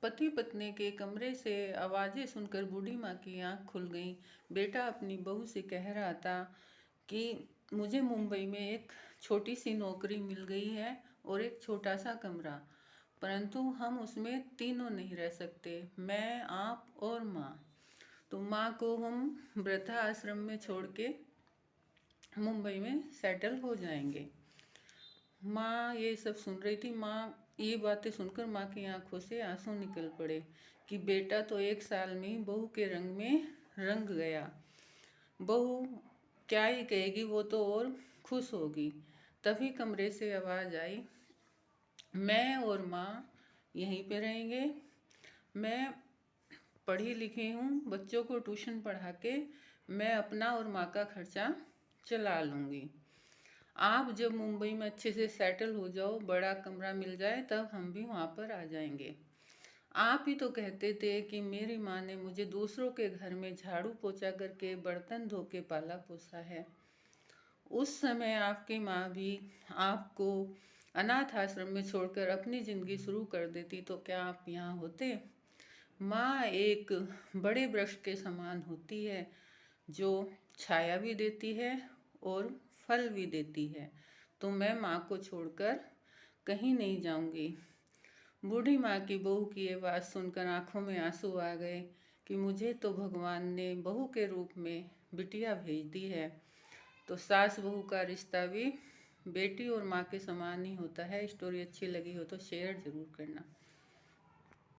पति पत्नी के कमरे से आवाज़ें सुनकर बूढ़ी माँ की आंख खुल गई। बेटा अपनी बहू से कह रहा था कि मुझे मुंबई में एक छोटी सी नौकरी मिल गई है और एक छोटा सा कमरा, परंतु हम उसमें तीनों नहीं रह सकते, मैं, आप और माँ। तो माँ को हम वृद्धा आश्रम में छोड़ के मुंबई में सेटल हो जाएंगे। माँ ये सब सुन रही थी। माँ ये बातें सुनकर माँ की आंखों से आंसू निकल पड़े कि बेटा तो 1 साल में ही बहू के रंग में रंग गया। बहू क्या ही कहेगी, वो तो और खुश होगी। तभी कमरे से आवाज़ आई, मैं और माँ यहीं पे रहेंगे। मैं पढ़ी लिखी हूँ, बच्चों को ट्यूशन पढ़ा के मैं अपना और माँ का खर्चा चला लूँगी। आप जब मुंबई में अच्छे से सेटल हो जाओ, बड़ा कमरा मिल जाए, तब हम भी वहाँ पर आ जाएंगे। आप ही तो कहते थे कि मेरी माँ ने मुझे दूसरों के घर में झाड़ू पोछा करके बर्तन धो के पाला पोसा है। उस समय आपकी माँ भी आपको अनाथ आश्रम में छोड़कर अपनी ज़िंदगी शुरू कर देती तो क्या आप यहाँ होते? माँ एक बड़े वृक्ष के समान होती है, जो छाया भी देती है और फल भी देती है। तो मैं माँ को छोड़कर कहीं नहीं जाऊंगी। बूढ़ी माँ की बहू की ये बात सुनकर आंखों में आंसू आ गए कि मुझे तो भगवान ने बहू के रूप में बिटिया भेज दी है। तो सास बहू का रिश्ता भी बेटी और माँ के समान ही होता है। स्टोरी अच्छी लगी हो तो शेयर ज़रूर करना।